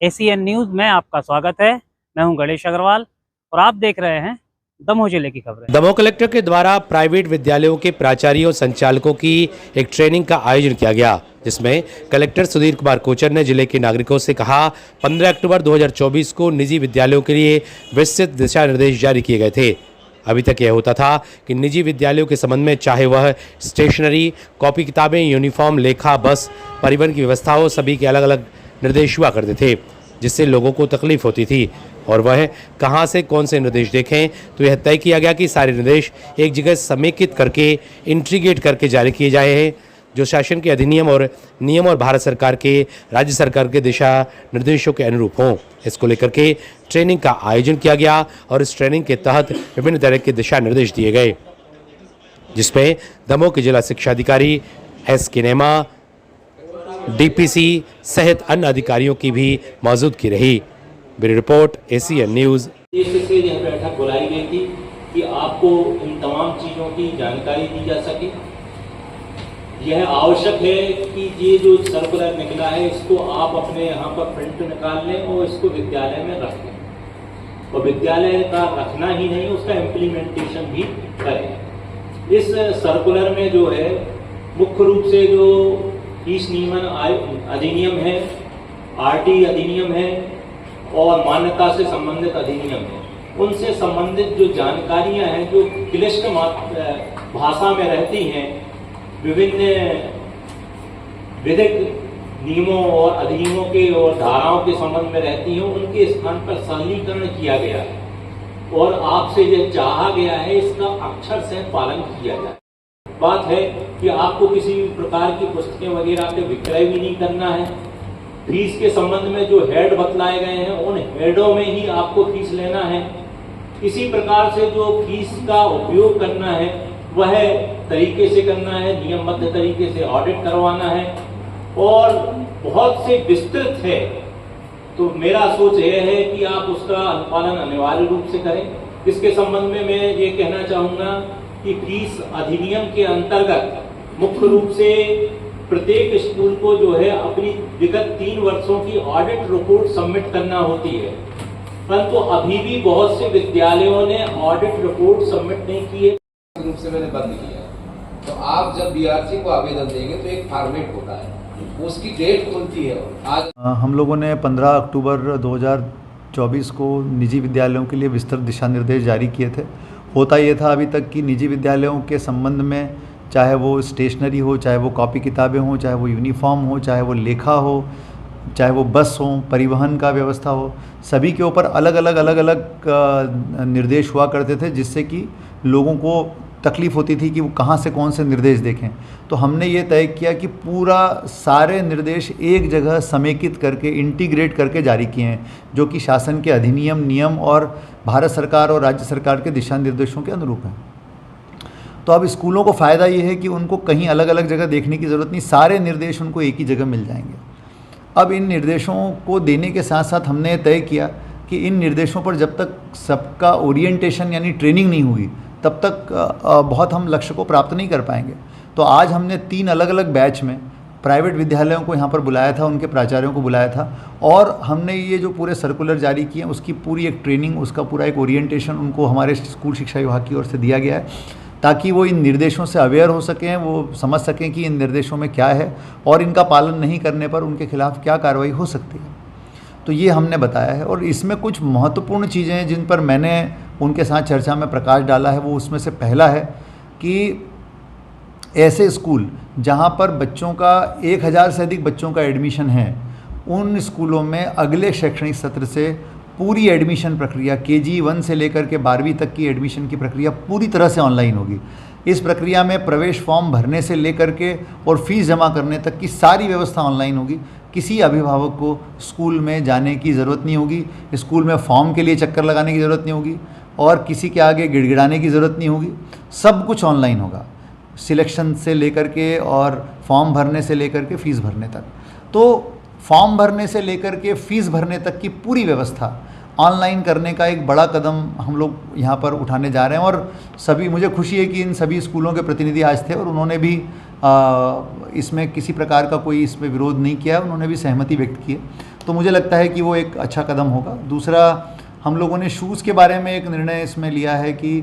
ACN news में आपका स्वागत है। मैं हूं गणेश अग्रवाल और आप देख रहे हैं दमोह जिले की खबरें। दमोह कलेक्टर के द्वारा प्राइवेट विद्यालयों के प्राचार्यों संचालकों की एक ट्रेनिंग का आयोजन किया गया, जिसमें कलेक्टर सुधीर कुमार कोचर ने जिले के नागरिकों से कहा 15 अक्टूबर 2024 को निजी विद्यालयों के लिए विस्तृत दिशा निर्देश जारी किए गए थे। अभी तक यह होता था कि निजी विद्यालयों के संबंध में चाहे वह स्टेशनरी, कॉपी किताबें, यूनिफॉर्म, लेखा, बस, परिवहन की व्यवस्था हो, सभी के अलग अलग निर्देश हुआ करते थे, जिससे लोगों को तकलीफ होती थी और वह कहां से कौन से निर्देश देखें। तो यह तय किया गया कि सारे निर्देश एक जगह समेकित करके इंटीग्रेट करके जारी किए जाए हैं, जो शासन के अधिनियम और नियम और भारत सरकार के, राज्य सरकार के दिशा निर्देशों के अनुरूप हों। इसको लेकर के ट्रेनिंग का आयोजन किया गया और इस ट्रेनिंग के तहत विभिन्न तरह के दिशा निर्देश दिए गए, जिसमें दमोह के जिला शिक्षा अधिकारी एस के नेमा, डीपीसी सहित अन्य अधिकारियों की भी मौजूदगी रही। Bureau report, ACN news. उद्देश्य से यह बैठक बुलाई गई थी कि आपको इन तमाम चीज़ों की जानकारी दी जा सके। यह आवश्यक है कि ये जो सर्कुलर निकला है इसको आप अपने यहाँ पर प्रिंट निकाल लें और इसको विद्यालय में रख लें, और विद्यालय का रखना ही नहीं, उसका इम्प्लीमेंटेशन भी करें। इस सर्कुलर में जो है मुख्य रूप से जो फीस नियमन अधिनियम है, आरटी अधिनियम है और मान्यता से संबंधित अधिनियम है, उनसे संबंधित जो जानकारियां हैं जो क्लिष्ट भाषा में रहती हैं, विभिन्न विधिक नियमों और अधिनियमों के और धाराओं के संबंध में रहती हैं, उनके स्थान पर सरलीकरण किया गया है और आपसे यह चाहा गया है इसका अक्षर से पालन किया जाए। बात है कि आपको किसी भी प्रकार की पुस्तकें वगैरह के विक्रय भी नहीं करना है। फीस के संबंध में जो हेड बतलाए गए हैं उन हेडों में ही आपको फीस लेना है। इसी प्रकार से जो फीस का उपयोग करना है वह तरीके से करना है, नियमबद्ध तरीके से ऑडिट करवाना है और बहुत से विस्तृत है। तो मेरा सोच यह है कि आप उसका अनुपालन अनिवार्य रूप से करें। इसके संबंध में मैं ये कहना चाहूँगा कि फीस अधिनियम के अंतर्गत मुख्य रूप से प्रत्येक स्कूल को जो है अपनी विगत 3 वर्षों की ऑडिट रिपोर्ट सबमिट करना होती है, परंतु अभी भी बहुत से विद्यालयों ने ऑडिट रिपोर्ट सबमिट नहीं की है। रूप से मैंने बंद किया। तो आप जब बीआरसी को आवेदन देंगे तो एक फॉर्मेट होता है, उसकी डेट खुलती है। आज हम लोगों ने 15 अक्टूबर 2024 को निजी विद्यालयों के लिए विस्तृत दिशा निर्देश जारी किए थे। होता ये था अभी तक कि निजी विद्यालयों के संबंध में चाहे वो स्टेशनरी हो, चाहे वो कॉपी किताबें हों, चाहे वो यूनिफॉर्म हो, चाहे वो लेखा हो, चाहे वो बस हो, परिवहन का व्यवस्था हो, सभी के ऊपर अलग अलग निर्देश हुआ करते थे, जिससे कि लोगों को तकलीफ़ होती थी कि वो कहाँ से कौन से निर्देश देखें। तो हमने ये तय किया कि पूरा सारे निर्देश एक जगह समेकित करके इंटीग्रेट करके जारी किए हैं, जो कि शासन के अधिनियम, नियम और भारत सरकार और राज्य सरकार के दिशा निर्देशों के अनुरूप हैं। तो अब स्कूलों को फ़ायदा ये है कि उनको कहीं अलग अलग जगह देखने की ज़रूरत नहीं, सारे निर्देश उनको एक ही जगह मिल जाएंगे। अब इन निर्देशों को देने के साथ साथ हमने तय किया कि इन निर्देशों पर जब तक सबका ओरिएंटेशन यानी ट्रेनिंग नहीं हुई तब तक बहुत हम लक्ष्य को प्राप्त नहीं कर पाएंगे। तो आज हमने 3 अलग अलग बैच में प्राइवेट विद्यालयों को यहाँ पर बुलाया था, उनके प्राचार्यों को बुलाया था और हमने ये जो पूरे सर्कुलर जारी किए हैं उसकी पूरी एक ट्रेनिंग, उसका पूरा एक ओरिएंटेशन उनको हमारे स्कूल शिक्षा विभाग की ओर से दिया गया है, ताकि वो इन निर्देशों से अवेयर हो सकें, वो समझ सकें कि इन निर्देशों में क्या है और इनका पालन नहीं करने पर उनके खिलाफ़ क्या कार्रवाई हो सकती है। तो ये हमने बताया है और इसमें कुछ महत्वपूर्ण चीज़ें हैं जिन पर मैंने उनके साथ चर्चा में प्रकाश डाला है। वो उसमें से पहला है कि ऐसे स्कूल जहाँ पर बच्चों का 1000 से अधिक बच्चों का एडमिशन है, उन स्कूलों में अगले शैक्षणिक सत्र से पूरी एडमिशन प्रक्रिया KG 1 से लेकर के 12वीं तक की एडमिशन की प्रक्रिया पूरी तरह से ऑनलाइन होगी। इस प्रक्रिया में प्रवेश फॉर्म भरने से लेकर के और फीस जमा करने तक की सारी व्यवस्था ऑनलाइन होगी। किसी अभिभावक को स्कूल में जाने की ज़रूरत नहीं होगी, स्कूल में फॉर्म के लिए चक्कर लगाने की ज़रूरत नहीं होगी और किसी के आगे गिड़गिड़ाने की ज़रूरत नहीं होगी। सब कुछ ऑनलाइन होगा, सिलेक्शन से लेकर के और फॉर्म भरने से लेकर के फ़ीस भरने तक। तो फॉर्म भरने से लेकर के फ़ीस भरने तक की पूरी व्यवस्था ऑनलाइन करने का एक बड़ा कदम हम लोग यहाँ पर उठाने जा रहे हैं और सभी, मुझे खुशी है कि इन सभी स्कूलों के प्रतिनिधि आज थे और उन्होंने भी इसमें किसी प्रकार का कोई इसमें विरोध नहीं किया है, उन्होंने भी सहमति व्यक्त की है। तो तो मुझे लगता है कि वो एक अच्छा कदम होगा। दूसरा, हम लोगों ने शूज़ के बारे में एक निर्णय इसमें लिया है कि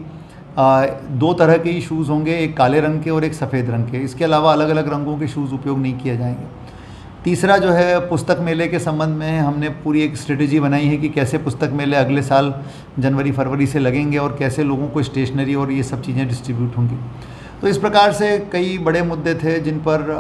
2 तरह के ही शूज़ होंगे, एक काले रंग के और एक सफ़ेद रंग के। इसके अलावा अलग अलग रंगों के शूज़ उपयोग नहीं किए जाएंगे। तीसरा जो है, पुस्तक मेले के संबंध में हमने पूरी एक स्ट्रेटजी बनाई है कि कैसे पुस्तक मेले अगले साल जनवरी फरवरी से लगेंगे और कैसे लोगों को स्टेशनरी और ये सब चीज़ें डिस्ट्रीब्यूट होंगी। तो इस प्रकार से कई बड़े मुद्दे थे जिन पर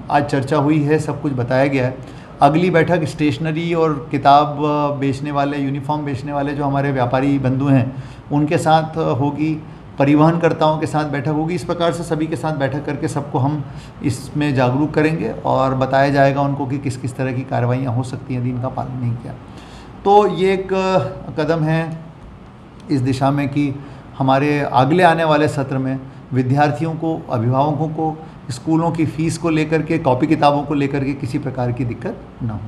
आज चर्चा हुई है, सब कुछ बताया गया है। अगली बैठक स्टेशनरी और किताब बेचने वाले, यूनिफॉर्म बेचने वाले जो हमारे व्यापारी बंधु हैं उनके साथ होगी, परिवहनकर्ताओं के साथ बैठक होगी। इस प्रकार से सभी के साथ बैठक करके सबको हम इसमें जागरूक करेंगे और बताया जाएगा उनको कि किस किस तरह की कार्रवाइयाँ हो सकती हैं यदि इनका पालन नहीं किया। तो ये एक कदम है इस दिशा में कि हमारे अगले आने वाले सत्र में विद्यार्थियों को, अभिभावकों को स्कूलों की फ़ीस को लेकर के, कॉपी किताबों को लेकर के किसी प्रकार की दिक्कत ना हो।